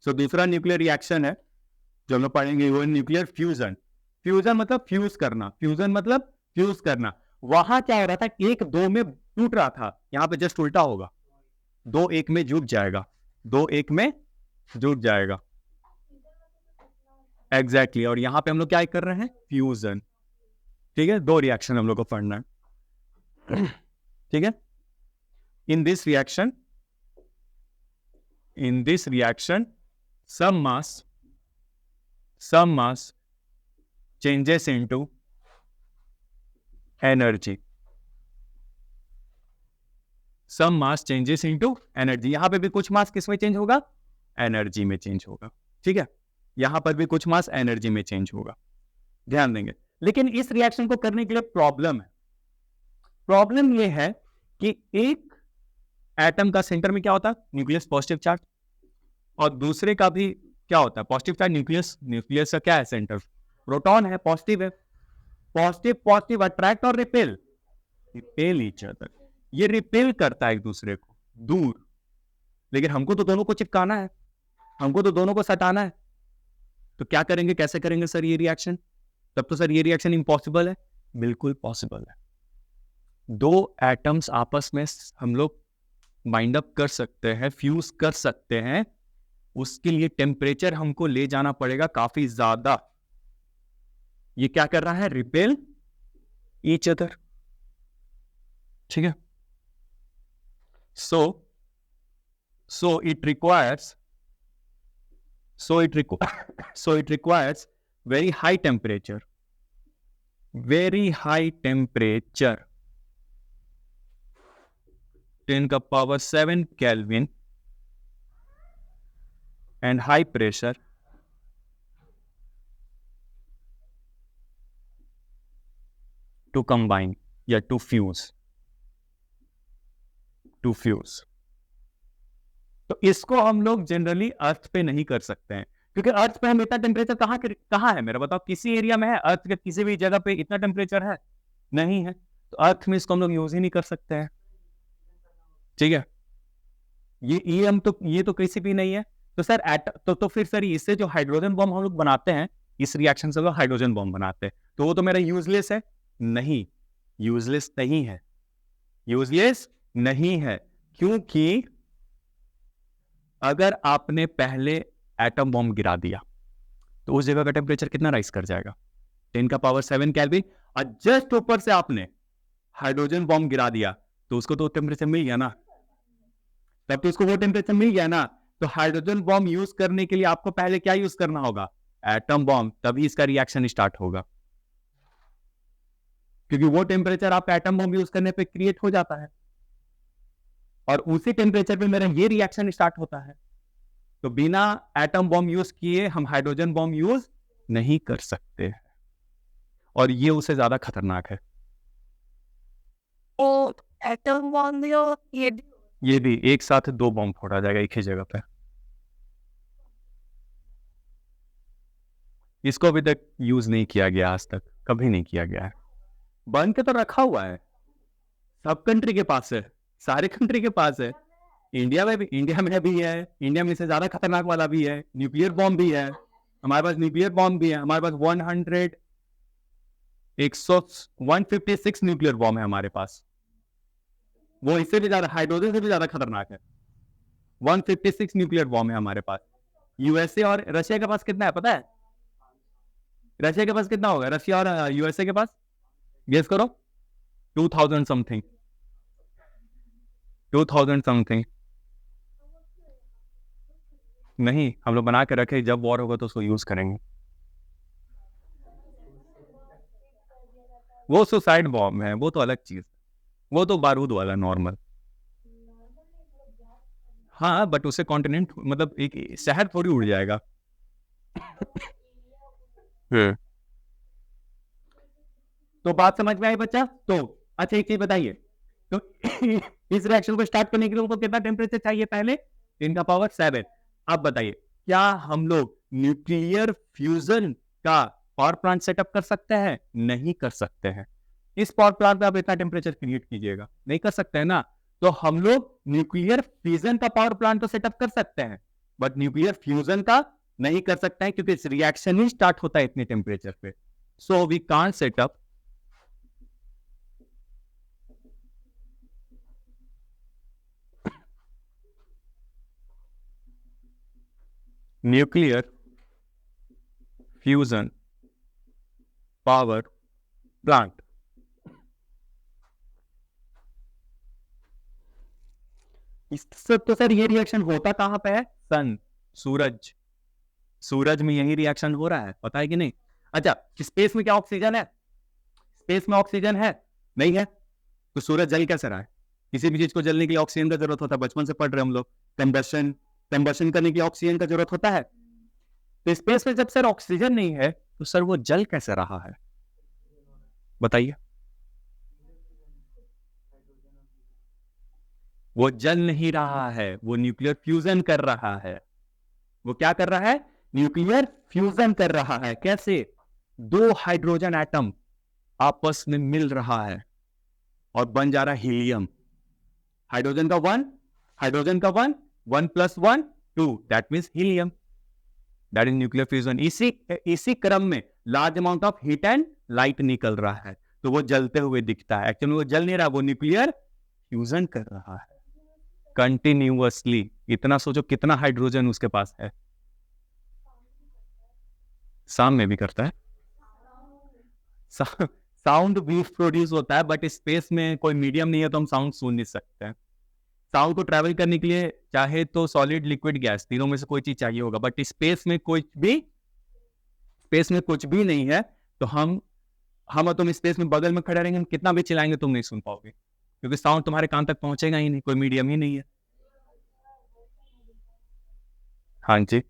सो दूसरा nuclear reaction है जो हम लोग पढ़ेंगे, वो न्यूक्लियर फ्यूजन। फ्यूजन मतलब फ्यूज करना, फ्यूजन मतलब फ्यूज करना। वहां क्या हो रहा था, एक दो में टूट रहा था, यहाँ पे जस्ट उल्टा होगा, दो एक में जुट जाएगा, दो एक में जुट जाएगा। एग्जैक्टली और यहाँ पे हम लोग क्या कर रहे हैं, फ्यूजन। ठीक है, दो रिएक्शन हम लोग को पढ़ना है। ठीक है, in this reaction some mass changes into energy, some mass changes into energy। यहां पे भी कुछ मास किस में चेंज होगा, एनर्जी में चेंज होगा। ठीक है, यहां पर भी कुछ मास एनर्जी में चेंज होगा, ध्यान देंगे। लेकिन इस रिएक्शन को करने के लिए प्रॉब्लम है। प्रॉब्लम यह है कि एक एटम का सेंटर में क्या होता है, न्यूक्लियस पॉजिटिव चार्ज, और दूसरे का भी क्या होता है, पॉजिटिव चार्ज न्यूक्लियस। न्यूक्लियस का क्या है, सेंटर, प्रोटॉन है, पॉजिटिव है। पॉजिटिव पॉजिटिव अट्रैक्ट और रिपेल, रिपेल ईच अदर। ये रिपेल करता है एक दूसरे को दूर, लेकिन हमको तो दोनों को चिपकाना है, हमको तो दोनों को सटाना है। तो क्या करेंगे, कैसे करेंगे सर ये रिएक्शन? तब तो सर ये रिएक्शन इम्पॉसिबल है। बिल्कुल पॉसिबल है। दो एटम्स आपस में हम लोग बाइंड अप कर सकते हैं, फ्यूज कर सकते हैं। उसके लिए टेम्परेचर हमको ले जाना पड़ेगा काफी ज्यादा। ये क्या कर रहा है, रिपेल ईच अदर। ठीक है, so it requires very high temperature, 10⁻⁷ Kelvin and high pressure to combine या to fuse। तो इसको हम लोग जनरली अर्थ पे नहीं कर सकते हैं, क्योंकि अर्थ पे हम इतना टेम्परेचर कहाँ है मेरा बताओ, किसी एरिया में है अर्थ के किसी भी जगह पे इतना टेम्परेचर है? नहीं है। तो अर्थ में इसको हम लोग यूज ही नहीं कर सकते हैं। ठीक है, ये तो किसी भी नहीं है। तो सर तो फिर सर इससे जो हाइड्रोजन बॉम्ब हम लोग बनाते हैं, इस रिएक्शन से लोग हाइड्रोजन बॉम्ब बनाते हैं, तो वो तो मेरा यूजलेस है। नहीं, यूजलेस नहीं है, क्योंकि अगर आपने पहले एटम बॉम्ब गिरा दिया तो उस जगह का टेम्परेचर कितना राइज कर जाएगा, 10⁻⁷ केल्विन। और जस्ट ऊपर से आपने हाइड्रोजन बॉम्ब गिरा दिया तो उसको तो टेम्परेचर मिल गया ना, तब तो उसको वो टेम्परेचर मिल गया ना। तो हाइड्रोजन बॉम्ब यूज करने के लिए आपको पहले क्या यूज करना होगा, एटम बॉम्ब, तभी इसका रिएक्शन स्टार्ट होगा, क्योंकि वो टेम्परेचर आपका एटम बॉम्ब यूज करने पे क्रिएट हो जाता है, और उसी टेम्परेचर पे मेरा ये रिएक्शन स्टार्ट होता है। तो बिना एटम बॉम्ब यूज किए हम हाइड्रोजन बॉम्ब यूज नहीं कर सकते, और ये उससे ज्यादा खतरनाक है। एटम बॉम्ब ये भी एक साथ दो बॉम्ब फोड़ा जाएगा एक ही जगह पे। इसको अभी तक यूज नहीं किया गया, आज तक कभी नहीं किया गया है। बन के तो रखा हुआ है, सब कंट्री के पास है, सारे कंट्री के पास है। इंडिया में भी है, इंडिया में से ज्यादा खतरनाक वाला भी है, न्यूक्लियर बॉम्ब भी है हमारे पास, न्यूक्लियर बॉम्ब भी है हमारे पास। 156 न्यूक्लियर बॉम्ब है हमारे पास, वो इससे भी ज्यादा, हाइड्रोजन से भी ज्यादा खतरनाक है। 156 न्यूक्लियर बॉम्ब है हमारे पास। यूएसए और रशिया के पास कितना है पता है? रशिया के पास कितना होगा, रशिया और यूएसए के पास, गेस करो। 2000 समथिंग, 2000 समथिंग। नहीं, हम लोग बना के रखे, जब वॉर होगा तो उसको यूज करेंगे। वो सुसाइड बॉम्ब है, वो तो अलग चीज, वो तो बारूद वाला नॉर्मल। हाँ, बट उससे कॉन्टिनेंट, मतलब एक शहर थोड़ी उड़ जाएगा। तो बात समझ में आई बच्चा? तो अच्छा एक चीज बताइए, तो इस रिएक्शन को स्टार्ट करने के लिए उनको कितना टेम्परेचर चाहिए पहले, 10⁻⁷। अब बताइए, क्या हम लोग न्यूक्लियर फ्यूजन का पावर प्लांट सेटअप कर सकते हैं? नहीं कर सकते हैं। इस पावर प्लांट में आप इतना टेम्परेचर क्रिएट कीजिएगा, नहीं कर सकते हैं ना। तो हम लोग न्यूक्लियर फ्यूजन का पावर प्लांट तो सेटअप कर सकते हैं, बट न्यूक्लियर फ्यूजन का नहीं कर सकते हैं क्योंकि रिएक्शन ही स्टार्ट होता है इतने टेम्परेचर पे. So we can't set up nuclear fusion power plant. इससे तो सर ये रिएक्शन होता कहां पे है? सन, सूरज. सूरज में यही रिएक्शन हो रहा है, पता है कि नहीं? अच्छा, स्पेस में क्या ऑक्सीजन है? स्पेस में ऑक्सीजन है नहीं है? तो सूरज जल कैसे रहा है? किसी भी चीज को जलने के लिए ऑक्सीजन का जरूरत होता है, बचपन से पढ़ रहे हम लोग. कंबशन कंबशन करने के लिए ऑक्सीजन का जरूरत होता है. तो स्पेस में जब सर ऑक्सीजन नहीं है तो सर वो जल कैसे रहा है? बताइए. वो जल नहीं रहा है, वो न्यूक्लियर फ्यूजन कर रहा है. वो क्या कर रहा है? न्यूक्लियर फ्यूजन कर रहा है. कैसे? दो हाइड्रोजन एटम आपस में मिल रहा है और बन जा रहा है हीलियम. हाइड्रोजन का one, 1+1 2, that means helium. That is nuclear fusion. इसी क्रम में large amount of heat and light निकल रहा है, तो वो जलते हुए दिखता है. एक्चुअली वो जल नहीं रहा, वो न्यूक्लियर फ्यूजन कर रहा है कंटिन्यूअसली. इतना सोचो कितना हाइड्रोजन उसके पास है. शाम में भी करता है. साउंड भी प्रोड्यूस होता है, बट स्पेस में कोई मीडियम नहीं है तो हम साउंड सुन नहीं सकते हैं. साउंड को ट्रैवल करने के लिए चाहे तो सॉलिड, लिक्विड, गैस, तीनों में से कोई चीज चाहिए होगा. बट स्पेस में कुछ भी नहीं है. तो हम और तुम स्पेस में बगल में खड़े रहेंगे, हम कितना भी चिल्लाएंगे तुम नहीं सुन पाओगे, क्योंकि साउंड तुम्हारे कान तक पहुंचेगा ही नहीं, कोई मीडियम ही नहीं है. हाँ जी.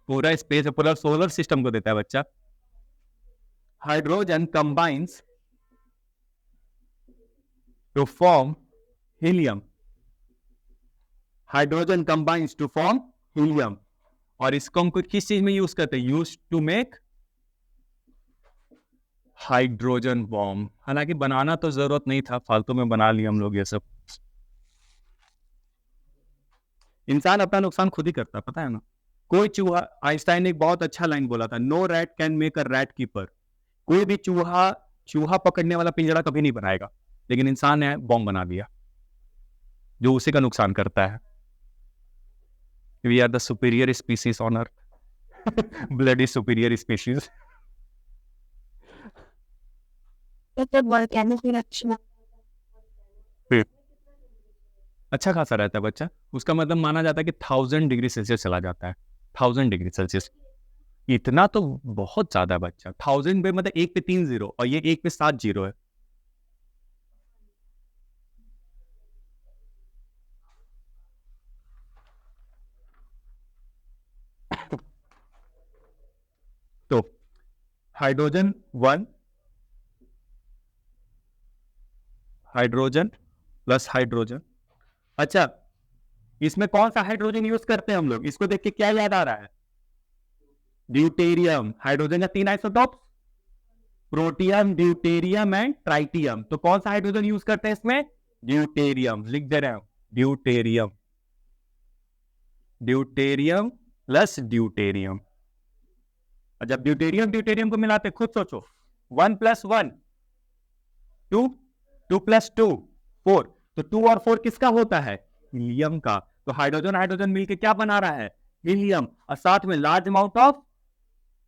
पूरा स्पेस, पूरा सोलर सिस्टम को देता है बच्चा. Hydrogen combines to form helium. Hydrogen combines to form helium. और इसको हम किस चीज में यूज करते हैं? Use to make hydrogen bomb. हालांकि बनाना तो जरूरत नहीं था, फालतू में बना लिया हम लोग ये सब. इंसान अपना नुकसान खुद ही करता, पता है ना. कोई चूहा, आइंस्टाइन ने एक बहुत अच्छा लाइन बोला था, no rat can make a rat keeper. कोई भी चूहा पकड़ने वाला पिंजरा कभी नहीं बनाएगा, लेकिन इंसान ने बॉम्ब बना दिया जो उसी का नुकसान करता है. We are the superior species on earth. Bloody superior species. अच्छा खासा रहता है बच्चा. उसका मतलब माना जाता है कि 1000 डिग्री सेल्सियस चला जाता है. 1000 डिग्री सेल्सियस. इतना तो बहुत ज्यादा है बच्चा. 1000 पे मतलब 1 पे 3 जीरो, और ये 1 पे 7 जीरो है. तो हाइड्रोजन 1, हाइड्रोजन प्लस हाइड्रोजन. अच्छा, इसमें कौन सा हाइड्रोजन यूज करते हैं हम लोग? इसको देख के क्या याद आ रहा है? ड्यूटेरियम. हाइड्रोजन का 3 isotopes, protium, deuterium and tritium. तो कौन सा हाइड्रोजन यूज करते हैं इसमें? ड्यूटेरियम. लिख दे रहे हैं, ड्यूटेरियम. Deuterium plus deuterium. जब ड्यूटेरियम को मिलाते, खुद सोचो, 1+1 2, 2+2 4. तो 2 और 4 किसका होता है? हीलियम का. तो हाइड्रोजन मिलके क्या बना रहा है? हीलियम. और साथ में large amount of,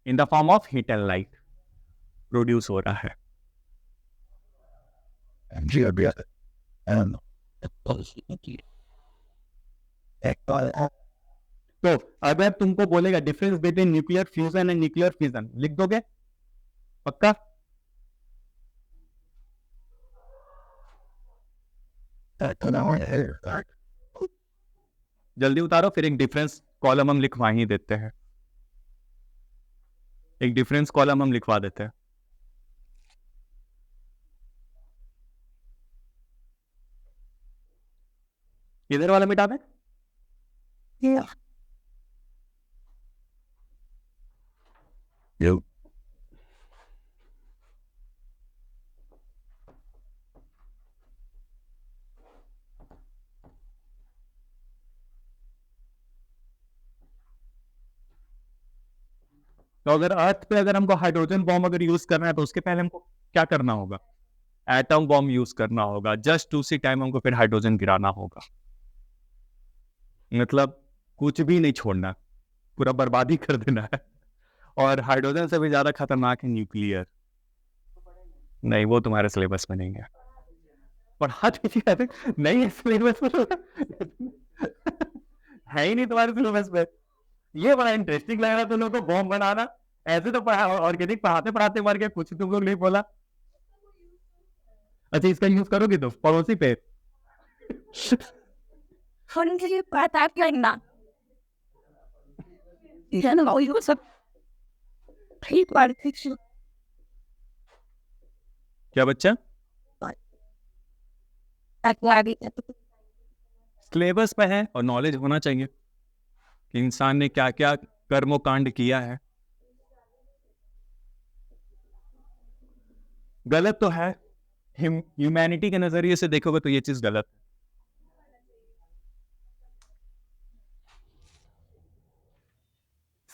in the form of heat and light, produce हो रहा है. तो अब तुमको बोलेगा difference between nuclear fusion and nuclear fission, लिख दोगे? पक्का? जल्दी उतारो, फिर एक डिफरेंस कॉलम हम लिखवा ही देते हैं. एक डिफरेंस कॉलम हम लिखवा देते हैं. इधर वाला मिटा दें. तो अगर अर्थ पे अगर हमको हाइड्रोजन बॉम्ब अगर यूज करना है तो उसके पहले हमको क्या करना होगा? एटम बॉम्ब यूज करना होगा। जस्ट उसी टाइम हमको फिर हाइड्रोजन गिराना होगा। मतलब कुछ भी नहीं छोड़ना, पूरा बर्बादी कर देना है। और हाइड्रोजन से भी ज्यादा खतरनाक है न्यूक्लियर। नहीं, वो तुम्हारे सिलेबस में नहीं है। पढ़ा दीजिए। नहीं है सिलेबस में। है ही नहीं तुम्हारे सिलेबस में। ये बड़ा इंटरेस्टिंग लग रहा है तुम लोग को, बॉम्ब बनाना। ऐसे तो पढ़ा ऑर्गेनिक पढ़ाते पढ़ाते मर गए, कुछ तुम लोग नहीं बोला। अच्छा, इसका यूज करोगे तो पड़ोसी पे। क्या बच्चा? सिलेबस पे है और नॉलेज होना चाहिए कि इंसान ने क्या क्या कर्मोकांड किया है। गलत तो है, ह्यूमैनिटी के नजरिए से देखोगे तो ये चीज गलत है।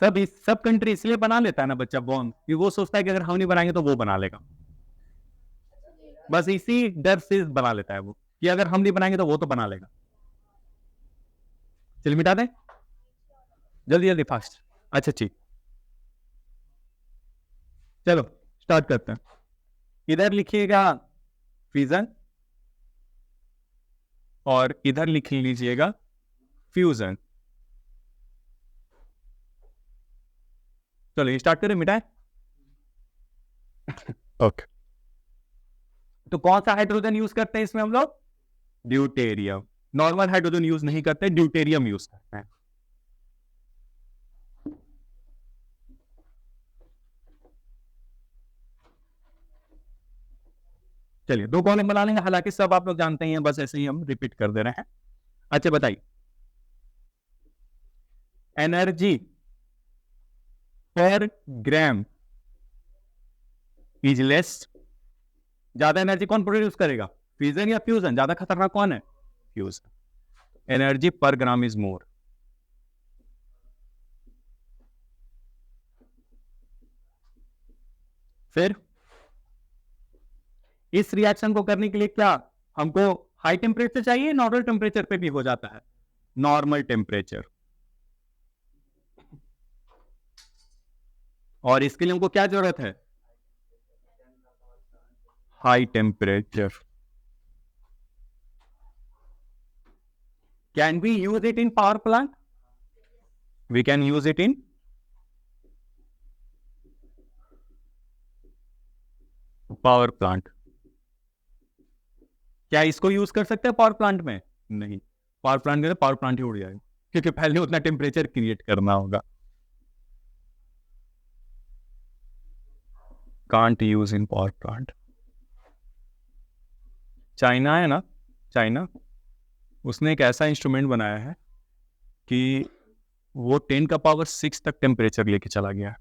सब कंट्री इसलिए बना लेता है ना बच्चा बॉम्ब, कि वो सोचता है कि अगर हम नहीं बनाएंगे तो वो बना लेगा। बस इसी डर से बना लेता है वो, कि अगर हम नहीं बनाएंगे तो वो तो बना लेगा। चलिए मिटा दें, जल्दी जल्दी फास्ट। अच्छा ठीक, चलो स्टार्ट करते हैं। इधर लिखिएगा फिजन और इधर लिख लीजिएगा फ्यूजन। चलो स्टार्ट करें, मिटाए। ओके, तो कौन सा हाइड्रोजन यूज करते हैं इसमें हम लोग? ड्यूटेरियम। नॉर्मल हाइड्रोजन यूज नहीं करते, ड्यूटेरियम यूज करते हैं। चलिए दो कॉलम बना लेंगे, हालांकि सब आप लोग जानते ही हैं, बस ऐसे ही हम रिपीट कर दे रहे हैं। अच्छा बताइए, एनर्जी पर ग्राम इज लेस। ज्यादा एनर्जी कौन प्रोड्यूस करेगा, फ्यूजन या फ्यूजन? ज्यादा खतरनाक कौन है? फ्यूजन। एनर्जी पर ग्राम इज मोर। फिर इस रिएक्शन को करने के लिए क्या हमको हाई टेम्परेचर चाहिए? नॉर्मल टेम्परेचर पे भी हो जाता है, नॉर्मल टेम्परेचर। और इसके लिए हमको क्या जरूरत है? High temperature. Can we use it in power plant? We can use it in power plant. क्या इसको यूज कर सकते हैं पावर प्लांट में? नहीं, पावर प्लांट में पावर प्लांट ही उड़ जाएगा, क्योंकि पहले उतना टेम्परेचर क्रिएट करना होगा। Can't use in power plant. China है ना, चाइना, उसने एक ऐसा इंस्ट्रूमेंट बनाया है कि वो 10⁻⁶ तक टेम्परेचर लेके चला गया।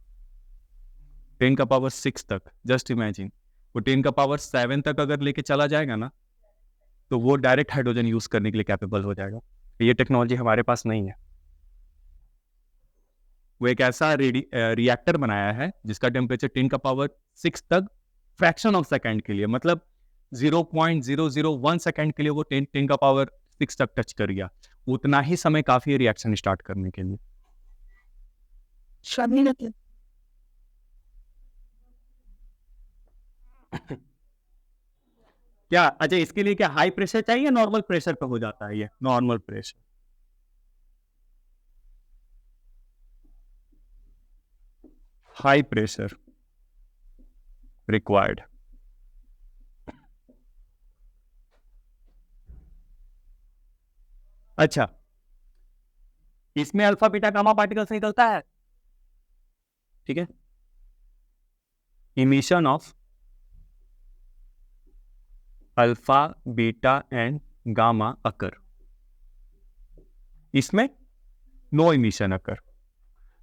10⁻⁶ तक, जस्ट इमेजिन। वो 10⁻⁷ तक अगर लेके चला जाएगा ना, तो वो डायरेक्ट हाइड्रोजन यूज करने के लिए कैपेबल हो जाएगा। ये टेक्नोलॉजी हमारे पास नहीं है। वो एक ऐसा रिएक्टर बनाया है जिसका टेम्परेचर 10⁻⁶ तक फ्रैक्शन ऑफ सेकेंड के लिए, मतलब 0.001 सेकेंड के लिए वो 10⁻⁶ तक टच कर गया। उतना ही समय काफी है रिएक्शन स्टार्ट करने के लिए। क्या अच्छा, इसके लिए क्या हाई प्रेशर चाहिए? नॉर्मल प्रेशर पे हो जाता है ये, normal pressure. High pressure required. अच्छा, इसमें अल्फा बीटा गामा पार्टिकल्स निकलता है, ठीक है। Emission of alpha beta and gamma occur. इसमें no emission occur,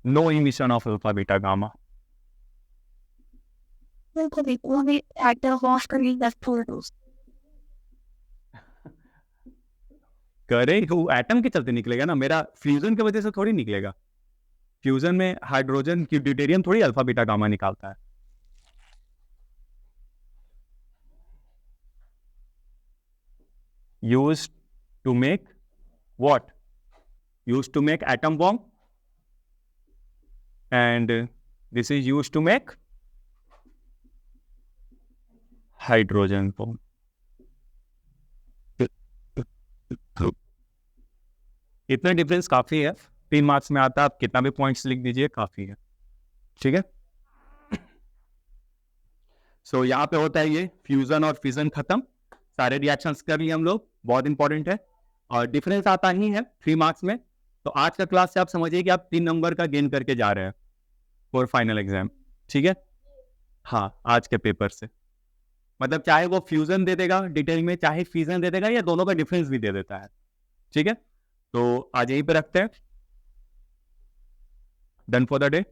no emission of alpha beta gamma. करे वो एटम के चलते निकलेगा ना, मेरा फ्यूजन की वजह से थोड़ी निकलेगा। फ्यूजन में हाइड्रोजन की ड्यूटेरियम थोड़ी अल्फा बीटा गामा निकालता है। Used to make what? Used to make atom bomb, and this is used to make hydrogen bomb. इतना डिफरेंस काफी है, 3 मार्क्स में आता है, आप कितना भी पॉइंट्स लिख दीजिए काफी है, ठीक है। सो यहाँ पे होता है ये फ्यूजन और फिजन खत्म, सारे रिएक्शंस कर लिए हम लोग, बहुत इंपॉर्टेंट है, और डिफरेंस आता ही है 3 मार्क्स में। तो आज का क्लास से आप समझिए कि आप 3 नंबर का गेन करके जा रहे हैं फॉर फाइनल एग्जाम, ठीक है। हाँ, आज के पेपर से मतलब चाहे वो फ्यूजन दे देगा डिटेल में, चाहे फिजन दे देगा, या दोनों का डिफरेंस भी दे देता है, ठीक है। तो आज यहीं पे रखते हैं, डन फॉर द डे।